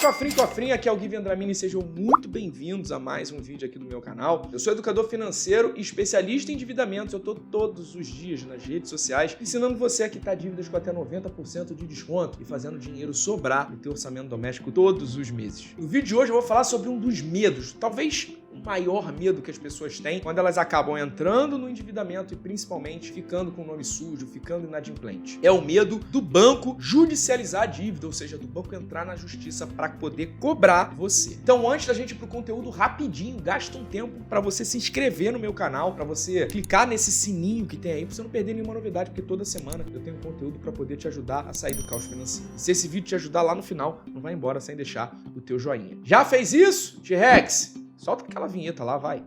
Cofrinho, aqui é o Gui Vendramini e sejam muito bem-vindos a mais um vídeo aqui do meu canal. Eu sou educador financeiro e especialista em endividamentos. Eu tô todos os dias nas redes sociais ensinando você a quitar dívidas com até 90% de desconto e fazendo dinheiro sobrar no teu orçamento doméstico todos os meses. No vídeo de hoje eu vou falar sobre um dos medos, talvez o maior medo que as pessoas têm quando elas acabam entrando no endividamento e principalmente ficando com o nome sujo, ficando inadimplente. É o medo do banco judicializar a dívida, ou seja, do banco entrar na justiça para poder cobrar você. Então, antes da gente ir pro conteúdo rapidinho, gasta um tempo para você se inscrever no meu canal, para você clicar nesse sininho que tem aí, para você não perder nenhuma novidade, porque toda semana eu tenho conteúdo para poder te ajudar a sair do caos financeiro. Se esse vídeo te ajudar lá no final, não vai embora sem deixar o teu joinha. Já fez isso, T-Rex? Solta aquela vinheta lá, vai.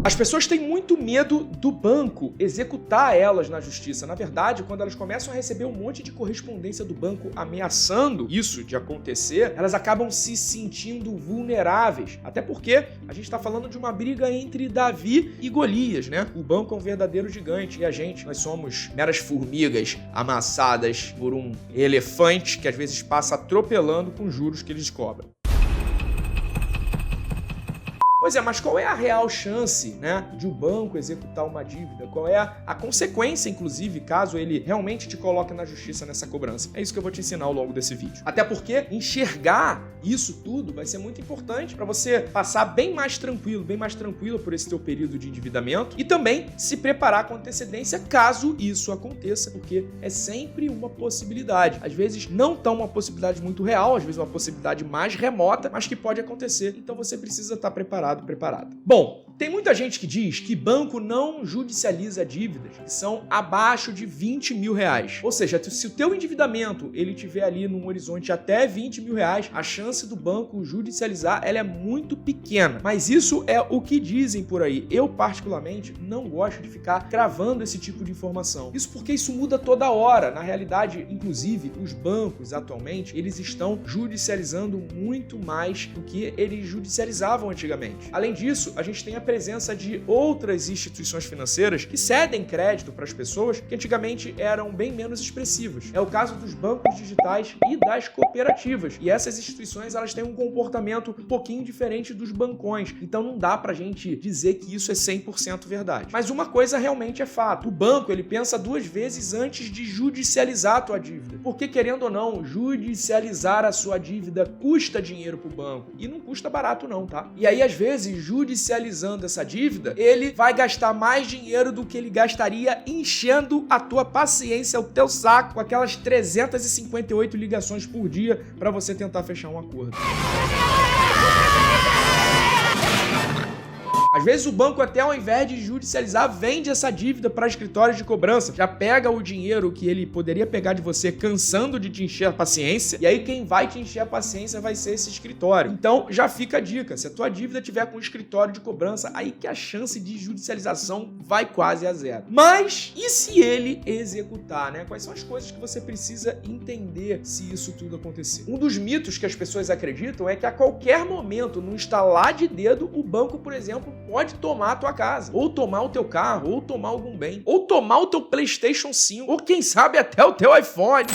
As pessoas têm muito medo do banco executar elas na justiça. Na verdade, quando elas começam a receber um monte de correspondência do banco ameaçando isso de acontecer, elas acabam se sentindo vulneráveis. Até porque a gente está falando de uma briga entre Davi e Golias, né? O banco é um verdadeiro gigante e nós somos meras formigas amassadas por um elefante que às vezes passa atropelando com os juros que eles cobram. Pois é, mas qual é a real chance, né, de o banco executar uma dívida? Qual é a consequência, inclusive, caso ele realmente te coloque na justiça nessa cobrança? É isso que eu vou te ensinar ao longo desse vídeo. Até porque enxergar isso tudo vai ser muito importante para você passar bem mais tranquilo por esse teu período de endividamento e também se preparar com antecedência caso isso aconteça, porque é sempre uma possibilidade. Às vezes não tão uma possibilidade muito real, às vezes uma possibilidade mais remota, mas que pode acontecer. Então você precisa estar preparado. Bom, tem muita gente que diz que banco não judicializa dívidas que são abaixo de 20 mil reais. Ou seja, se o teu endividamento ele tiver ali num horizonte até 20 mil reais, a chance do banco judicializar ela é muito pequena. Mas isso é o que dizem por aí. Eu, particularmente, não gosto de ficar cravando esse tipo de informação. Isso porque isso muda toda hora. Na realidade, inclusive, os bancos atualmente, eles estão judicializando muito mais do que eles judicializavam antigamente. Além disso, a gente tem a presença de outras instituições financeiras que cedem crédito para as pessoas que antigamente eram bem menos expressivas. É o caso dos bancos digitais e das cooperativas. E essas instituições elas têm um comportamento um pouquinho diferente dos bancões. Então não dá pra gente dizer que isso é 100% verdade. Mas uma coisa realmente é fato. O banco ele pensa duas vezes antes de judicializar a tua dívida. Porque querendo ou não, judicializar a sua dívida custa dinheiro pro banco. E não custa barato não, tá? E aí às vezes judicializando essa dívida, ele vai gastar mais dinheiro do que ele gastaria enchendo a tua paciência, o teu saco, com aquelas 358 ligações por dia para você tentar fechar um acordo. Às vezes o banco até ao invés de judicializar, vende essa dívida para escritórios de cobrança. Já pega o dinheiro que ele poderia pegar de você cansando de te encher a paciência. E aí quem vai te encher a paciência vai ser esse escritório. Então já fica a dica. Se a tua dívida tiver com um escritório de cobrança, aí que a chance de judicialização vai quase a zero. Mas e se ele executar, né? Quais são as coisas que você precisa entender se isso tudo acontecer? Um dos mitos que as pessoas acreditam é que a qualquer momento, num estalar de dedo, o banco, por exemplo, pode tomar a tua casa, ou tomar o teu carro, ou tomar algum bem, ou tomar o teu PlayStation 5, ou quem sabe até o teu iPhone.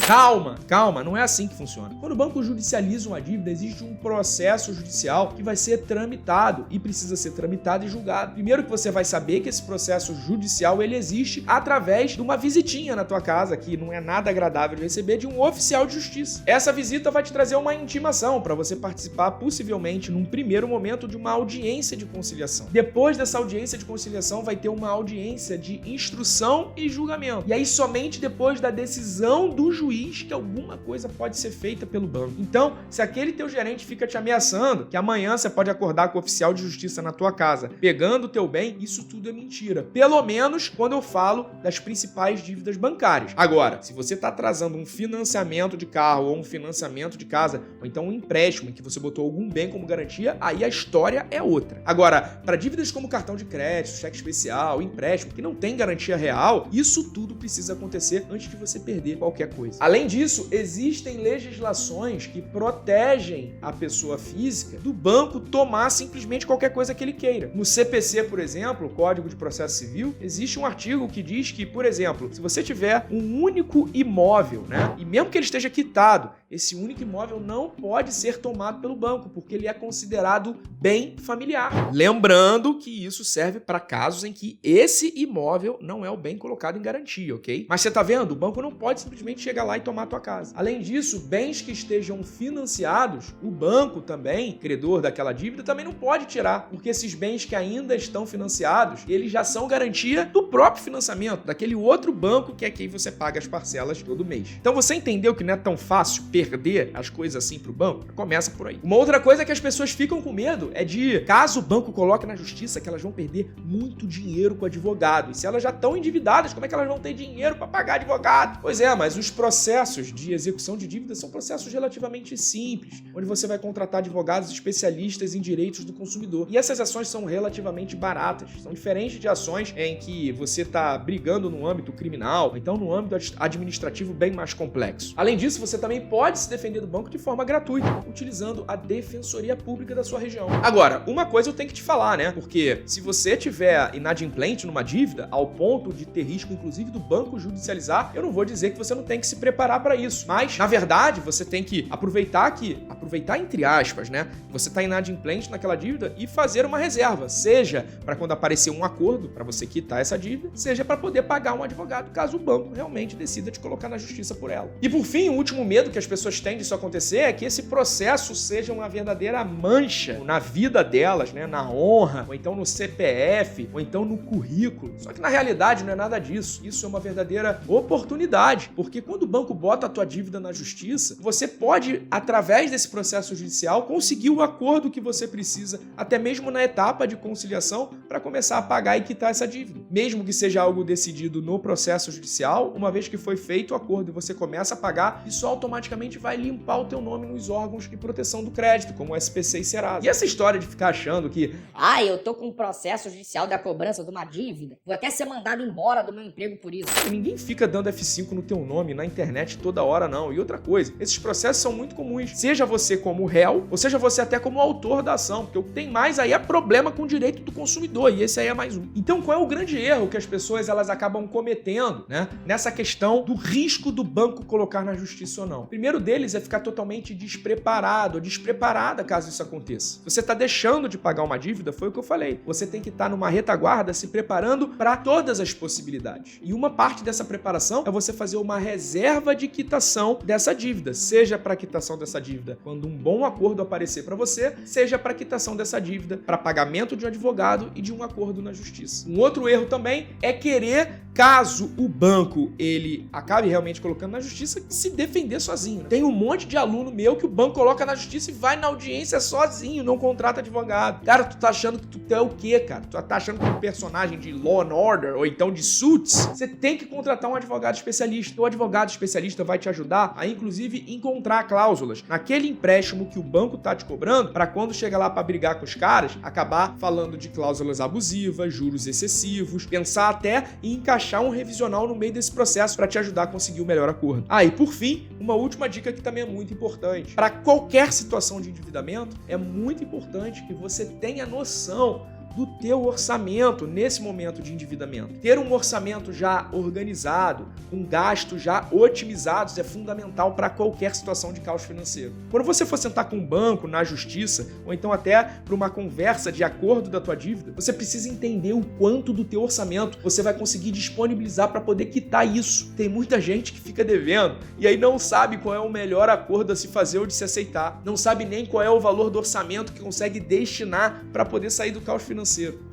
Calma, não é assim que funciona. Quando o banco judicializa uma dívida, existe um processo judicial que vai ser tramitado e precisa ser tramitado e julgado. Primeiro que você vai saber que esse processo judicial ele existe através de uma visitinha na tua casa, que não é nada agradável de receber, de um oficial de justiça. Essa visita vai te trazer uma intimação para você participar, possivelmente, num primeiro momento, de uma audiência de conciliação. Depois dessa audiência de conciliação vai ter uma audiência de instrução e julgamento. E aí somente depois da decisão do juiz que alguma coisa pode ser feita pelo banco. Então, se aquele teu gerente fica te ameaçando que amanhã você pode acordar com o oficial de justiça na tua casa pegando o teu bem, isso tudo é mentira. Pelo menos quando eu falo das principais dívidas bancárias. Agora, se você está atrasando um financiamento de carro ou um financiamento de casa, ou então um empréstimo em que você botou algum bem como garantia, aí a história é outra. Agora, para dívidas como cartão de crédito, cheque especial, empréstimo, que não tem garantia real, isso tudo precisa acontecer antes de você perder qualquer coisa. Além disso, existem legislações que protegem a pessoa física do banco tomar simplesmente qualquer coisa que ele queira. No CPC, por exemplo, o Código de Processo Civil, existe um artigo que diz que, por exemplo, se você tiver um único imóvel, né, e mesmo que ele esteja quitado, esse único imóvel não pode ser tomado pelo banco, porque ele é considerado bem familiar. Lembrando que isso serve para casos em que esse imóvel não é o bem colocado em garantia, ok? Mas você tá vendo? O banco não pode simplesmente chegar lá e tomar a tua casa. Além disso, bens que estejam financiados, o banco também, credor daquela dívida, também não pode tirar, porque esses bens que ainda estão financiados, eles já são garantia do próprio financiamento, daquele outro banco que é quem você paga as parcelas todo mês. Então você entendeu que não é tão fácil perder as coisas assim pro banco? Começa por aí. Uma outra coisa que as pessoas ficam com medo é de, caso o banco coloque na justiça, que elas vão perder muito dinheiro com o advogado. E se elas já estão endividadas, como é que elas vão ter dinheiro para pagar advogado? Pois é, mas os processos de execução de dívidas são processos relativamente simples, onde você vai contratar advogados especialistas em direitos do consumidor. E essas ações são relativamente baratas. São diferentes de ações em que você está brigando no âmbito criminal, ou então no âmbito administrativo bem mais complexo. Além disso, você também pode se defender do banco de forma gratuita, utilizando a defensoria pública da sua região. Agora, uma coisa eu tenho que te falar, né? Porque se você tiver inadimplente numa dívida, ao ponto de ter risco, inclusive, do banco judicializar, eu não vou dizer que você não tem que se preparar para isso. Mas, na verdade, você tem que aproveitar entre aspas, né? Você está inadimplente naquela dívida e fazer uma reserva, seja para quando aparecer um acordo para você quitar essa dívida, seja para poder pagar um advogado caso o banco realmente decida te colocar na justiça por ela. E por fim, o último medo que as pessoas têm disso acontecer é que esse processo seja uma verdadeira mancha na vida delas, né? Na honra, ou então no CPF, ou então no currículo. Só que na realidade não é nada disso. Isso é uma verdadeira oportunidade, porque quando o banco bota a tua dívida na justiça, você pode, através desse processo judicial, conseguir o acordo que você precisa, até mesmo na etapa de conciliação, para começar a pagar e quitar essa dívida. Mesmo que seja algo decidido no processo judicial, uma vez que foi feito o acordo e você começa a pagar, isso automaticamente vai limpar o teu nome nos órgãos de proteção do crédito, como o SPC e Serasa. E essa história de ficar achando que eu tô com um processo judicial da cobrança de uma dívida, vou até ser mandado embora do meu emprego por isso. Ninguém fica dando F5 no teu nome na internet toda hora, não. E outra coisa, esses processos são muito comuns. Seja você como réu, ou seja você até como autor da ação, porque o que tem mais aí é problema com o direito do consumidor, e esse aí é mais um. Então, qual é o grande erro que as pessoas elas acabam cometendo, né, nessa questão do risco do banco colocar na justiça ou não? O primeiro deles é ficar totalmente despreparado ou despreparada caso isso aconteça. Você está deixando de pagar uma dívida, foi o que eu falei. Você tem que estar numa retaguarda se preparando para todas as possibilidades. E uma parte dessa preparação é você fazer uma reserva de quitação dessa dívida, seja para quitação dessa dívida quando um bom acordo aparecer para você, seja para quitação dessa dívida para pagamento de um advogado e de um acordo na justiça. Um outro erro também é querer, caso o banco ele acabe realmente colocando na justiça, se defender sozinho, né? Tem um monte de aluno meu que o banco coloca na justiça e vai na audiência sozinho, não contrata advogado. Cara, tu tá achando que tu é o quê, cara? Tu tá achando que é um personagem de Law and Order ou então de Suits? Você tem que contratar um advogado especialista. O advogado especialista vai te ajudar a, inclusive, encontrar cláusulas naquele empréstimo que o banco tá te cobrando, para quando chegar lá para brigar com os caras, acabar falando de cláusulas abusivas, juros excessivos, pensar até em encaixar um revisional no meio desse processo para te ajudar a conseguir o melhor acordo. E por fim, uma última dica que também é muito importante. Para qualquer situação de endividamento, é muito importante que você tenha noção do teu orçamento nesse momento de endividamento. Ter um orçamento já organizado, com gastos já otimizados é fundamental para qualquer situação de caos financeiro. Quando você for sentar com um banco, na justiça, ou então até para uma conversa de acordo da tua dívida, você precisa entender o quanto do teu orçamento você vai conseguir disponibilizar para poder quitar isso. Tem muita gente que fica devendo e aí não sabe qual é o melhor acordo a se fazer ou de se aceitar. Não sabe nem qual é o valor do orçamento que consegue destinar para poder sair do caos financeiro.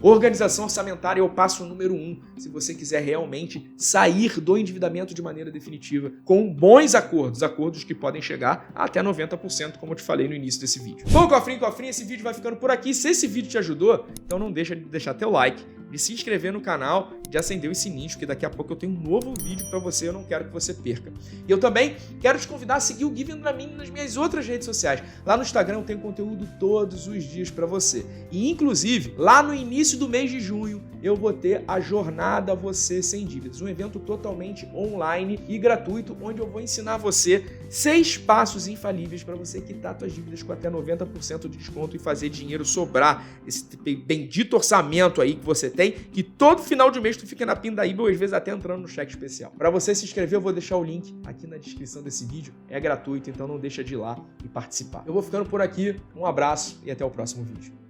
Organização orçamentária é o passo número 1, se você quiser realmente sair do endividamento de maneira definitiva, com bons acordos que podem chegar até 90%, como eu te falei no início desse vídeo. Bom, cofrinho, esse vídeo vai ficando por aqui. Se esse vídeo te ajudou, então não deixa de deixar teu like, de se inscrever no canal, de acender os sininhos, porque daqui a pouco eu tenho um novo vídeo para você, eu não quero que você perca. E eu também quero te convidar a seguir o Give Dramin nas minhas outras redes sociais. Lá no Instagram eu tenho conteúdo todos os dias para você. E inclusive, lá no início do mês de junho, eu vou ter a Jornada Você Sem Dívidas, um evento totalmente online e gratuito, onde eu vou ensinar você 6 passos infalíveis para você quitar suas dívidas com até 90% de desconto e fazer dinheiro sobrar, esse bendito orçamento aí que você tem, que todo final de mês tu fica na pindaíba ou às vezes até entrando no cheque especial. Para você se inscrever, eu vou deixar o link aqui na descrição desse vídeo, é gratuito, então não deixa de ir lá e participar. Eu vou ficando por aqui, um abraço e até o próximo vídeo.